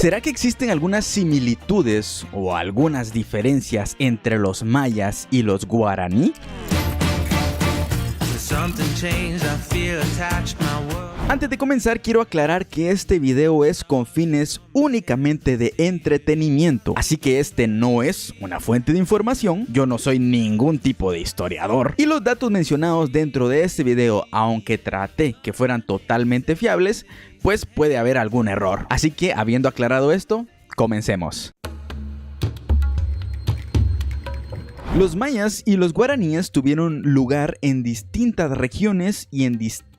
¿Será que existen algunas similitudes o algunas diferencias entre los mayas y los guaraní? Antes de comenzar, quiero aclarar que este video es con fines únicamente de entretenimiento, así que este no es una fuente de información, yo no soy ningún tipo de historiador, y los datos mencionados dentro de este video, aunque traté que fueran totalmente fiables, pues puede haber algún error. Así que, habiendo aclarado esto, comencemos. Los mayas y los guaraníes tuvieron lugar en distintas regiones y en distinta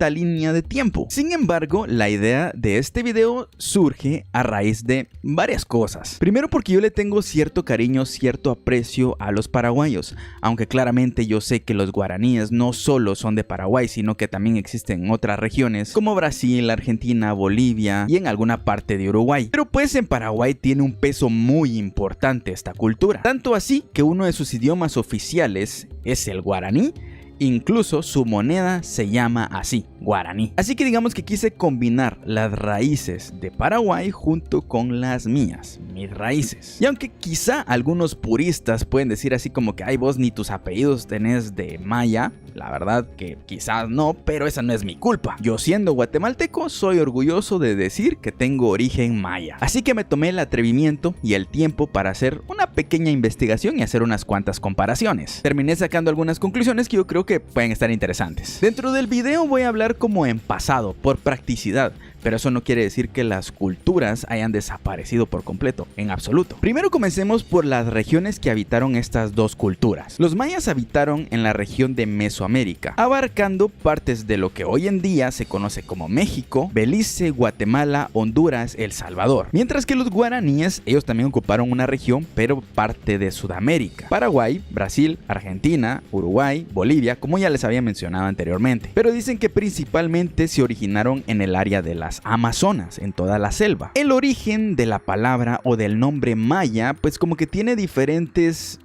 línea de tiempo. Sin embargo, la idea de este video surge a raíz de varias cosas. Primero, porque yo le tengo cierto cariño, cierto aprecio a los paraguayos, aunque claramente yo sé que los guaraníes no solo son de Paraguay, sino que también existen en otras regiones como Brasil, Argentina, Bolivia y en alguna parte de Uruguay. Pero pues en Paraguay tiene un peso muy importante esta cultura, tanto así que uno de sus idiomas oficiales es el guaraní. Incluso su moneda se llama así, guaraní. Así que digamos que quise combinar las raíces de Paraguay junto con las mías, mis raíces. Y aunque quizá algunos puristas pueden decir así como que ay, vos ni tus apellidos tenés de maya, la verdad que quizás no, pero esa no es mi culpa. Yo siendo guatemalteco soy orgulloso de decir que tengo origen maya. Así que me tomé el atrevimiento y el tiempo para hacer una pequeña investigación y hacer unas cuantas comparaciones. Terminé sacando algunas conclusiones que yo creo que pueden estar interesantes. Dentro del video voy a hablar como en pasado, por practicidad, pero eso no quiere decir que las culturas hayan desaparecido por completo, en absoluto. Primero comencemos por las regiones que habitaron estas dos culturas. Los mayas habitaron en la región de Mesoamérica, abarcando partes de lo que hoy en día se conoce como México, Belice, Guatemala, Honduras, El Salvador. Mientras que los guaraníes, ellos también ocuparon una región, pero parte de Sudamérica, Paraguay, Brasil, Argentina, Uruguay, Bolivia, como ya les había mencionado anteriormente. Pero dicen que principalmente se originaron en el área de las Amazonas, en toda la selva. El origen de la palabra o del nombre maya, pues como que tiene diferentes,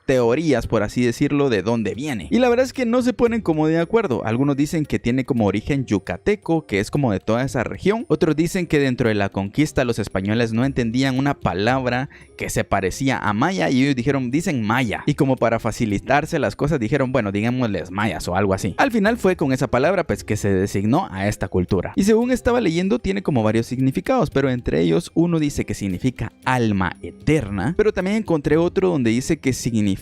teorías, por así decirlo, de dónde viene. Y la verdad es que no se ponen como de acuerdo. Algunos dicen que tiene como origen yucateco, que es como de toda esa región. Otros dicen que dentro de la conquista los españoles no entendían una palabra que se parecía a maya y ellos dicen maya. Y como para facilitarse las cosas dijeron, bueno, digámosles mayas o algo así. Al final fue con esa palabra pues que se designó a esta cultura. Y según estaba leyendo tiene como varios significados, pero entre ellos uno dice que significa alma eterna, pero también encontré otro donde dice que significa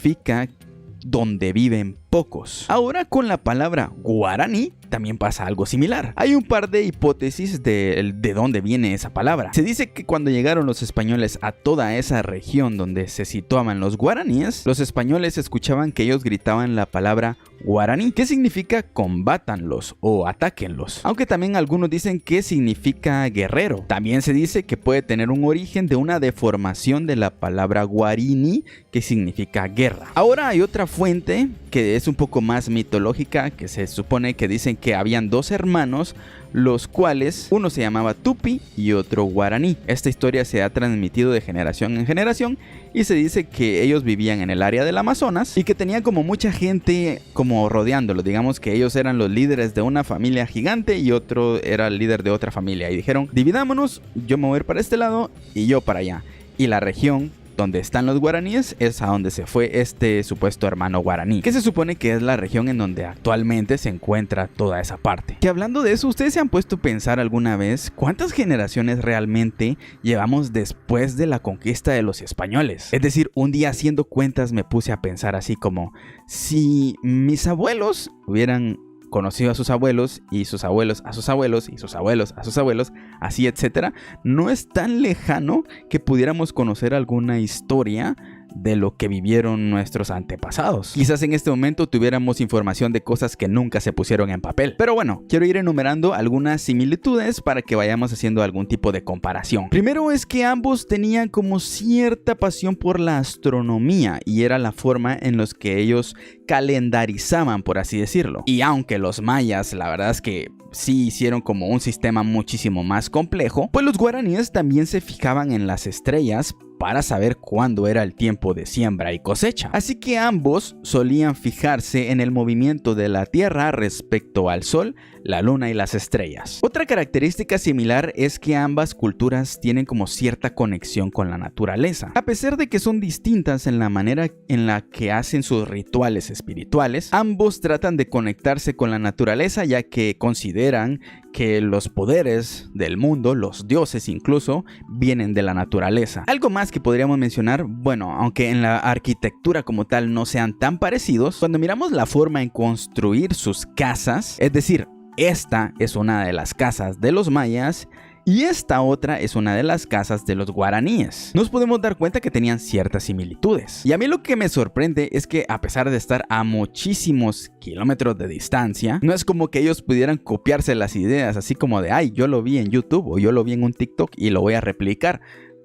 donde viven pocos. Ahora con la palabra guaraní también pasa algo similar. Hay un par de hipótesis de dónde viene esa palabra. Se dice que cuando llegaron los españoles a toda esa región donde se situaban los guaraníes, los españoles escuchaban que ellos gritaban la palabra guaraní, que significa combátanlos o atáquenlos. Aunque también algunos dicen que significa guerrero. También se dice que puede tener un origen de una deformación de la palabra guarini, que significa guerra. Ahora hay otra fuente que es un poco más mitológica, que se supone que dicen que habían dos hermanos, los cuales uno se llamaba Tupi y otro Guaraní. Esta historia se ha transmitido de generación en generación y se dice que ellos vivían en el área del Amazonas y que tenían como mucha gente como rodeándolos. Digamos que ellos eran los líderes de una familia gigante y otro era el líder de otra familia y dijeron, dividámonos, yo me voy a ir para este lado y yo para allá. Y la región donde están los guaraníes es a donde se fue este supuesto hermano guaraní, que se supone que es la región en donde actualmente se encuentra toda esa parte. Que hablando de eso, ¿ustedes se han puesto a pensar alguna vez cuántas generaciones realmente llevamos después de la conquista de los españoles? Es decir, un día haciendo cuentas me puse a pensar así como, si mis abuelos hubieran conocido a sus abuelos y sus abuelos a sus abuelos y sus abuelos a sus abuelos, así etcétera, no es tan lejano que pudiéramos conocer alguna historia de lo que vivieron nuestros antepasados. Quizás en este momento tuviéramos información de cosas que nunca se pusieron en papel. Pero bueno, quiero ir enumerando algunas similitudes para que vayamos haciendo algún tipo de comparación. Primero es que ambos tenían como cierta pasión por la astronomía y era la forma en los que ellos calendarizaban, por así decirlo. Y aunque los mayas, la verdad es que sí hicieron como un sistema muchísimo más complejo, pues los guaraníes también se fijaban en las estrellas para saber cuándo era el tiempo de siembra y cosecha. Así que ambos solían fijarse en el movimiento de la Tierra respecto al Sol, la Luna y las estrellas. Otra característica similar es que ambas culturas tienen como cierta conexión con la naturaleza. A pesar de que son distintas en la manera en la que hacen sus rituales espirituales, ambos tratan de conectarse con la naturaleza, ya que consideran que los poderes del mundo, los dioses incluso, vienen de la naturaleza. Algo más que podríamos mencionar, bueno, aunque en la arquitectura como tal no sean tan parecidos, cuando miramos la forma en construir sus casas, es decir, esta es una de las casas de los mayas y esta otra es una de las casas de los guaraníes, nos podemos dar cuenta que tenían ciertas similitudes. Y a mí lo que me sorprende es que a pesar de estar a muchísimos kilómetros de distancia, no es como que ellos pudieran copiarse las ideas así como de, ay, yo lo vi en YouTube o yo lo vi en un TikTok y lo voy a replicar.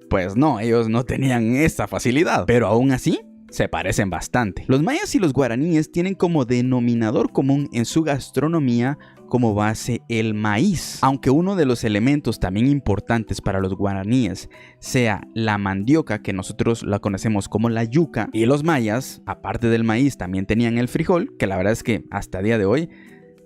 Pues no, ellos no tenían esa facilidad, pero aún así se parecen bastante. Los mayas y los guaraníes tienen como denominador común en su gastronomía como base el maíz, aunque uno de los elementos también importantes para los guaraníes sea la mandioca, que nosotros la conocemos como la yuca, y los mayas, aparte del maíz, también tenían el frijol, que la verdad es que hasta el día de hoy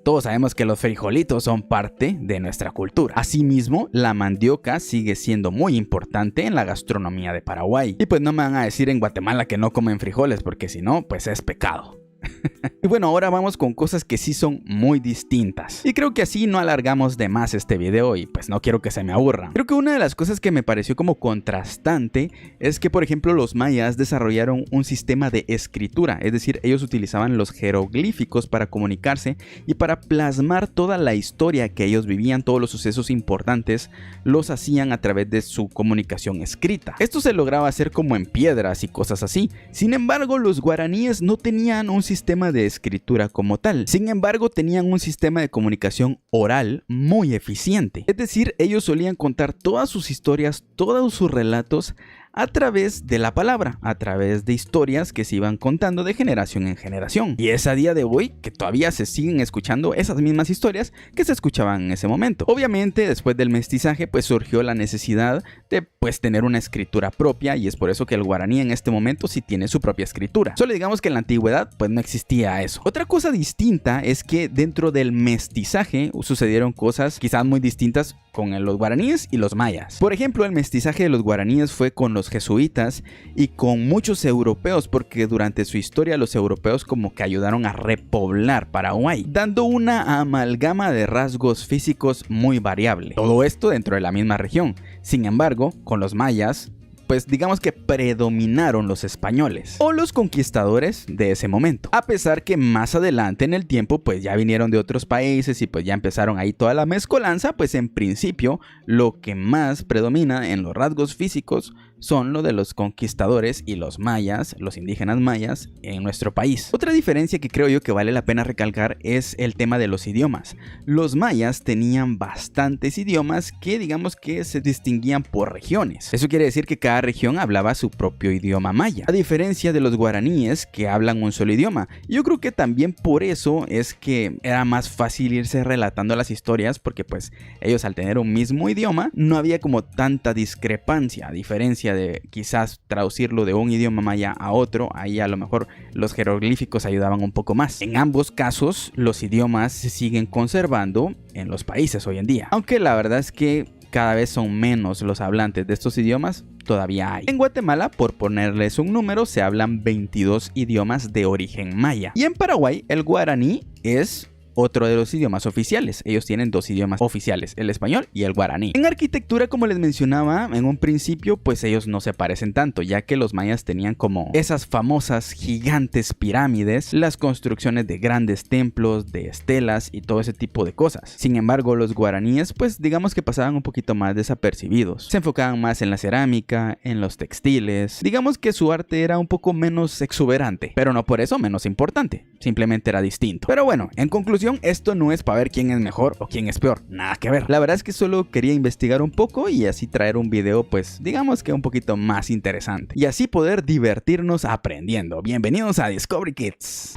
todos sabemos que los frijolitos son parte de nuestra cultura. Asimismo, la mandioca sigue siendo muy importante en la gastronomía de Paraguay. Y pues no me van a decir en Guatemala que no comen frijoles, porque si no, pues es pecado. Y bueno, ahora vamos con cosas que sí son muy distintas. Y creo que así no alargamos de más este video y pues no quiero que se me aburran. Creo que una de las cosas que me pareció como contrastante es que, por ejemplo, los mayas desarrollaron un sistema de escritura. Es decir, ellos utilizaban los jeroglíficos para comunicarse y para plasmar toda la historia que ellos vivían, todos los sucesos importantes, los hacían a través de su comunicación escrita. Esto se lograba hacer como en piedras y cosas así. Sin embargo, los guaraníes no tenían un sistema de escritura como tal. Sin embargo, tenían un sistema de comunicación oral muy eficiente. Es decir, ellos solían contar todas sus historias, todos sus relatos a través de la palabra, a través de historias que se iban contando de generación en generación. Y es a día de hoy que todavía se siguen escuchando esas mismas historias que se escuchaban en ese momento. Obviamente, después del mestizaje, pues surgió la necesidad de tener una escritura propia, y es por eso que el guaraní en este momento sí tiene su propia escritura. Solo digamos que en la antigüedad pues no existía eso. Otra cosa distinta es que dentro del mestizaje sucedieron cosas quizás muy distintas con los guaraníes y los mayas. Por ejemplo, el mestizaje de los guaraníes fue con los jesuitas y con muchos europeos, porque durante su historia los europeos como que ayudaron a repoblar Paraguay, dando una amalgama de rasgos físicos muy variable. Todo esto dentro de la misma región. Sin embargo, con los mayas, pues digamos que predominaron los españoles o los conquistadores de ese momento, a pesar que más adelante en el tiempo pues ya vinieron de otros países y pues ya empezaron ahí toda la mezcolanza. Pues en principio lo que más predomina en los rasgos físicos son lo de los conquistadores y los mayas, los indígenas mayas en nuestro país. Otra diferencia que creo yo que vale la pena recalcar es el tema de los idiomas. Los mayas tenían bastantes idiomas que digamos que se distinguían por regiones. Eso quiere decir que cada región hablaba su propio idioma maya, a diferencia de los guaraníes que hablan un solo idioma. Yo creo que también por eso es que era más fácil irse relatando las historias, porque pues ellos al tener un mismo idioma no había como tanta discrepancia, a diferencia de quizás traducirlo de un idioma maya a otro. Ahí a lo mejor los jeroglíficos ayudaban un poco más. En ambos casos los idiomas se siguen conservando en los países hoy en día, aunque la verdad es que cada vez son menos los hablantes de estos idiomas. Todavía hay. En Guatemala, por ponerles un número, se hablan 22 idiomas de origen maya, y en Paraguay el guaraní es otro de los idiomas oficiales. Ellos tienen dos idiomas oficiales, el español y el guaraní. En arquitectura, como les mencionaba en un principio, pues ellos no se parecen tanto, ya que los mayas tenían como esas famosas gigantes pirámides, las construcciones de grandes templos, de estelas y todo ese tipo de cosas. Sin embargo, los guaraníes pues digamos que pasaban un poquito más desapercibidos. Se enfocaban más en la cerámica, en los textiles. Digamos que su arte era un poco menos exuberante, pero no por eso menos importante, simplemente era distinto. Pero bueno, en conclusión, esto no es para ver quién es mejor o quién es peor, nada que ver. La verdad es que solo quería investigar un poco y así traer un video pues digamos que un poquito más interesante, y así poder divertirnos aprendiendo. Bienvenidos a Discovery Kids.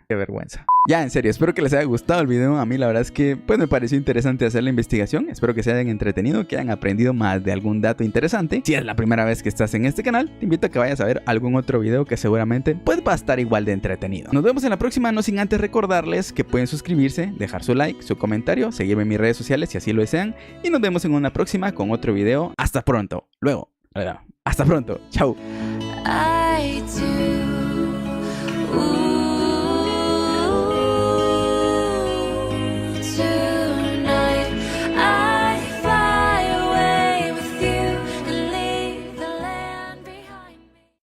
Qué vergüenza. Ya, en serio, espero que les haya gustado el video. A mí la verdad es que pues me pareció interesante hacer la investigación. Espero que se hayan entretenido, que hayan aprendido más de algún dato interesante. Si es la primera vez que estás en este canal, te invito a que vayas a ver algún otro video que seguramente pues va a estar igual de entretenido. Nos vemos en la próxima, no sin antes recordarles que pueden suscribirse, dejar su like, su comentario, seguirme en mis redes sociales si así lo desean. Y nos vemos en una próxima con otro video. Hasta pronto. Luego, hasta pronto. Chao.